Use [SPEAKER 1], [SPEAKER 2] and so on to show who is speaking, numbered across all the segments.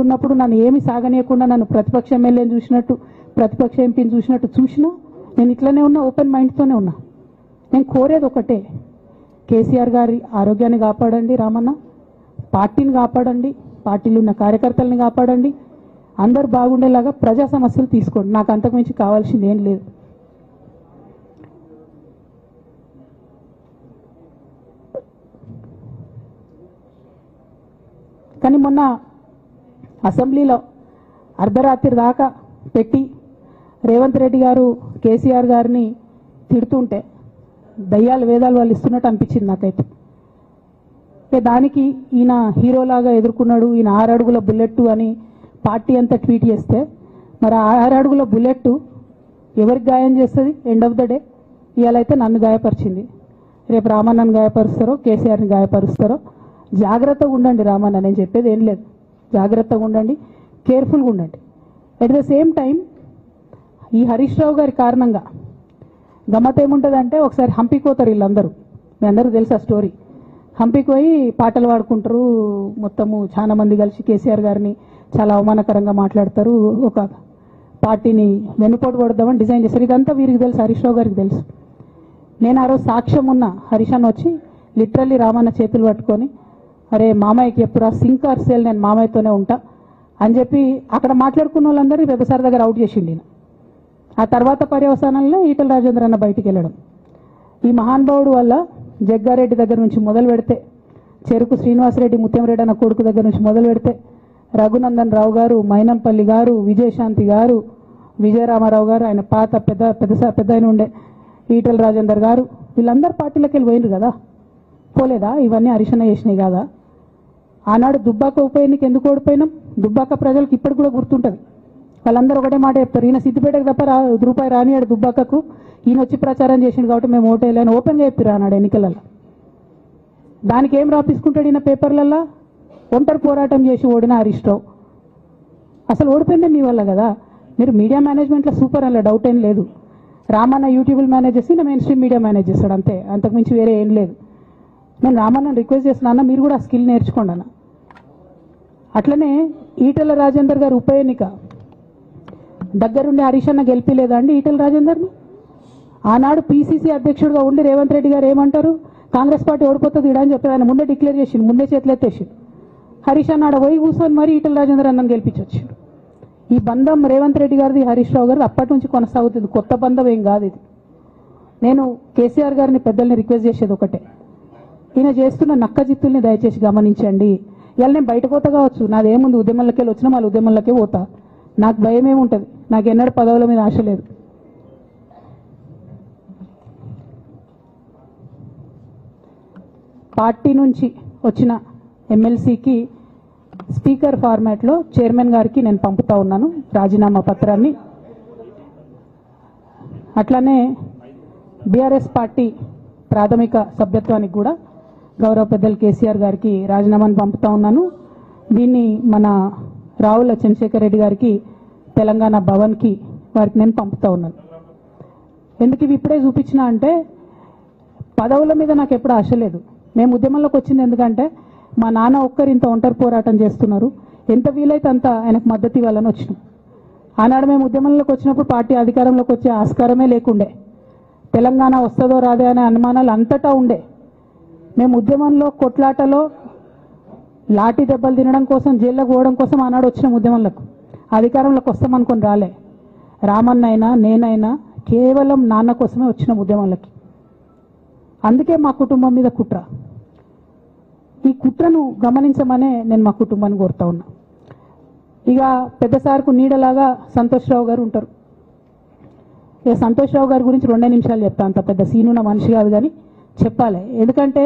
[SPEAKER 1] ఉన్నప్పుడు నన్ను ఏమి సాగనీయకుండా నన్ను ప్రతిపక్ష ఎమ్మెల్యేని చూసినట్టు ప్రతిపక్ష ఎంపీని చూసినట్టు చూసినా నేను ఇట్లనే ఉన్నా, ఓపెన్ మైండ్తోనే ఉన్నా. నేను కోరేది ఒకటే, కేసీఆర్ గారి ఆరోగ్యాన్ని కాపాడండి రామన్న, పార్టీని కాపాడండి, పార్టీలో ఉన్న కార్యకర్తల్ని కాపాడండి, అందరు బాగుండేలాగా ప్రజా సమస్యలు తీసుకోండి. నాకు అంతకుమించి కావాల్సింది ఏం లేదు. కానీ మొన్న అసెంబ్లీలో అర్ధరాత్రి దాకా పెట్టి రేవంత్ రెడ్డి గారు కేసీఆర్ గారిని తిడుతుంటే దయ్యాలు వేదాలు వాళ్ళు ఇస్తున్నట్టు అనిపించింది నాకైతే. దానికి ఈయన హీరోలాగా ఎదుర్కొన్నాడు, ఈయన 6 అడుగుల బుల్లెట్ అని పార్టీ అంతా ట్వీట్ చేస్తే, మరి 6 అడుగుల బుల్లెట్ ఎవరికి గాయం చేస్తుంది? ఎండ్ ఆఫ్ ద డే ఇవాళైతే నన్ను గాయపరిచింది, రేపు రామన్నను గాయపరుస్తారో కేసీఆర్ని గాయపరుస్తారో. జాగ్రత్తగా ఉండండి రామన్న, నేను చెప్పేది ఏం లేదు, జాగ్రత్తగా ఉండండి, కేర్ఫుల్గా ఉండండి. అట్ ద సేమ్ టైం ఈ హరీష్ రావు గారి కారణంగా గమ్మత్ ఏముంటుందంటే, ఒకసారి హంపీకి పోతారు వీళ్ళందరూ, మీ అందరూ తెలుసు ఆ స్టోరీ. హంపీకి పోయి పాటలు పాడుకుంటారు, మొత్తము చాలా మంది కలిసి కేసీఆర్ గారిని చాలా అవమానకరంగా మాట్లాడతారు, ఒక పార్టీని వెనుపోటు పడదామని డిజైన్ చేస్తారు. ఇదంతా వీరికి తెలుసు, హరీష్ రావు గారికి తెలుసు. నేను ఆ రోజు సాక్ష్యం ఉన్న హరీష్ అన్న వచ్చి లిటరల్లీ రామన్న చేతులు పట్టుకొని, అరే మామయ్యకి ఎప్పుడా సింక్ ఆర్ సేల్, నేను మామయ్యతోనే ఉంటా అని చెప్పి అక్కడ మాట్లాడుకున్న వాళ్ళందరినీ పెద్దసారి దగ్గర అవుట్ చేసిండి. ఆ తర్వాత పర్యవసానంలో ఈటల రాజేంద్ర అన్న బయటికి వెళ్ళడం. ఈ మహానుభావుడు వల్ల జగ్గారెడ్డి దగ్గర నుంచి మొదలు పెడితే, చెరుకు శ్రీనివాసరెడ్డి ముత్యంరెడ్డి అన్న కొడుకు దగ్గర నుంచి మొదలు పెడితే, రఘునందన్ రావు గారు, మైనంపల్లి గారు, విజయశాంతి గారు, విజయరామారావు గారు, ఆయన పాత పెద్ద ఆయన ఉండే ఈటల రాజేందర్ గారు, వీళ్ళందరూ పార్టీలోకి వెళ్ళి పోయినారు కదా, పోలేదా? ఇవన్నీ హరీషన్న చేసినాయి కాదా? ఆనాడు దుబ్బాక ఉప ఎన్నిక ఎందుకు ఓడిపోయినాం? దుబ్బాక ప్రజలకు ఇప్పటికి కూడా గుర్తుంటుంది. వాళ్ళందరూ ఒకటే మాట చెప్తారు, ఈయన సిద్దిపేటకు తప్ప రూపాయి రానియాడు దుబ్బాకకు, ఈయన వచ్చి ప్రచారం చేసిండు కాబట్టి మేము ఓటేయాలని ఓపెన్గా చెప్పారు ఆనాడు ఎన్నికలలో. దానికి ఏం రాపించుకుంటాడు ఈయన పేపర్లల్లో? ఒంటరి పోరాటం చేసి ఓడిన హరీష్ రావు. అసలు ఓడిపోయిందే మీ వల్ల కదా. మీరు మీడియా మేనేజ్మెంట్లో సూపర్, అలా డౌట్ ఏం లేదు. రామన్న యూట్యూబ్లు మేనేజ్ చేసి, మెయిన్ స్ట్రీమ్ మీడియా మేనేజ్ చేస్తాడు అంతే, అంతకుమించి వేరే ఏం లేదు. నేను రామన్నని రిక్వెస్ట్ చేస్తున్నా, అన్న మీరు కూడా ఆ స్కిల్ నేర్చుకోండి అన్న. అట్లనే ఈటల రాజేందర్ గారు ఉప ఎన్నిక దగ్గరుండి హరీష్ అన్న గెలిపిలేదా అండి ఈటల రాజేందర్ని? ఆనాడు పీసీసీ అధ్యక్షుడిగా ఉండి రేవంత్ రెడ్డి గారు ఏమంటారు, కాంగ్రెస్ పార్టీ ఓడిపోతుంది ఇడా అని చెప్పి ఆయన ముందే డిక్లేర్ చేసిండు, ముందే చేతులు ఎత్తేసిండు. హరీష్ అన్న ఆడ పోయి కూర్చొని మరి ఈటల రాజేందర్ అన్నని గెలిపించొచ్చిండు. ఈ బంధం రేవంత్ రెడ్డి గారిది హరీష్ రావు గారిది అప్పటి నుంచి కొనసాగుతుంది, కొత్త బంధం ఏం కాదు ఇది. నేను కేసీఆర్ గారిని పెద్దల్ని రిక్వెస్ట్ చేసేది ఒకటే, ఈయన చేస్తున్న నక్కజిత్తుల్ని దయచేసి గమనించండి. ఇవాళ నేను బయట పోతా కావచ్చు, నాదేముంది, ఉద్యమంలోకి వెళ్ళి వచ్చినా మళ్ళీ ఉద్యమంలోకే పోతా, నాకు భయం ఏముంటుంది, నాకు ఎన్నడూ పదవుల మీద ఆశ లేదు. పార్టీ నుంచి వచ్చిన ఎమ్మెల్సీకి స్పీకర్ ఫార్మాట్లో చైర్మన్ గారికి నేను పంపుతా ఉన్నాను రాజీనామా పత్రాన్ని. అట్లానే బీఆర్ఎస్ పార్టీ ప్రాథమిక సభ్యత్వానికి కూడా గౌరవ పెద్దలు కేసీఆర్ గారికి రాజీనామాను పంపుతా ఉన్నాను. దీన్ని మన రావుల చంద్రశేఖర్ రెడ్డి గారికి తెలంగాణ భవన్కి వారికి నేను పంపుతా ఉన్నాను. ఎందుకు ఇవి ఇప్పుడే చూపించినా అంటే, పదవుల మీద నాకు ఎప్పుడు ఆశ లేదు. మేము ఉద్యమంలోకి వచ్చింది ఎందుకంటే, మా నాన్న ఒక్కరు ఇంత ఒంటరి పోరాటం చేస్తున్నారు, ఎంత వీలైతే అంత ఆయనకు మద్దతు ఇవ్వాలని వచ్చినాం. ఆనాడు మేము ఉద్యమంలోకి వచ్చినప్పుడు పార్టీ అధికారంలోకి వచ్చే ఆస్కారమే లేకుండే, తెలంగాణ వస్తుందో రాదే అనే అనుమానాలు అంతటా ఉండే. మేము ఉద్యమంలో కొట్లాటలో లాఠీ దెబ్బలు తినడం కోసం, జైల్లోకి పోవడం కోసం ఆనాడు వచ్చినాం ఉద్యమంలోకి. అధికారంలోకి వస్తామనుకొని రాలే. రామన్నైనా నేనైనా కేవలం నాన్న కోసమే వచ్చినాం ఉద్యమంలోకి. అందుకే మా కుటుంబం మీద కుట్ర. ఈ కుట్రను గమనించమనే నేను మా కుటుంబాన్ని కోరుతా ఉన్నా. ఇక పెద్ద సార్కు నీడలాగా సంతోష్ రావు గారు ఉంటారు. ఇక సంతోష్ రావు గారి గురించి 2 నిమిషాలు చెప్తాను, అంత పెద్ద సీనున్న మనిషి కాదు కానీ చెప్పాలి. ఎందుకంటే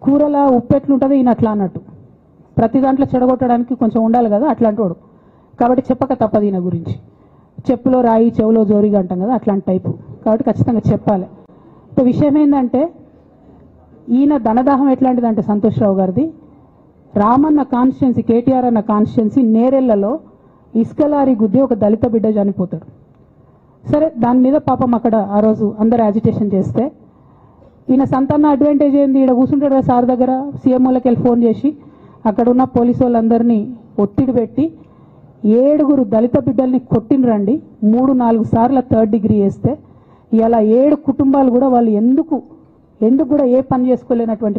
[SPEAKER 1] కూరల ఉప్పు ఎట్లుంటుంది ఈయన అట్లా అన్నట్టు, ప్రతి దాంట్లో చెడగొట్టడానికి కొంచెం ఉండాలి కదా, అట్లాంటి వాడు. కాబట్టి చెప్పక తప్పదు ఈయన గురించి. చెప్పులో రాయి చెవులో జోరిగా అంటాం కదా, అట్లాంటి టైపు. కాబట్టి ఖచ్చితంగా చెప్పాలి. విషయం ఏంటంటే, ఈయన ధనదాహం ఎట్లాంటిదంటే సంతోష్ రావు గారిది, రామన్న కాన్స్టిట్యున్సీ, కేటీఆర్ అన్న కాన్స్టిట్యున్సీ నేరెళ్లలో ఇసుకలారి గుద్ది ఒక దళిత బిడ్డ చనిపోతాడు. సరే, దాని మీద పాపం అక్కడ ఆ రోజు అందరు యాజిటేషన్ చేస్తే, ఈయన సంతాన అడ్వాంటేజ్ ఏంది, ఈడ కూర్చుంటాడు సార్ దగ్గర, సీఎంఓలకి వెళ్ళి ఫోన్ చేసి అక్కడ ఉన్న పోలీసు వాళ్ళందరినీ ఒత్తిడి పెట్టి 7 దళిత బిడ్డల్ని కొట్టినరండి 3-4 సార్లు 3rd డిగ్రీ వేస్తే ఇలా 7 కుటుంబాలు కూడా వాళ్ళు ఎందుకు కూడా ఏ పని చేసుకోలేనటువంటి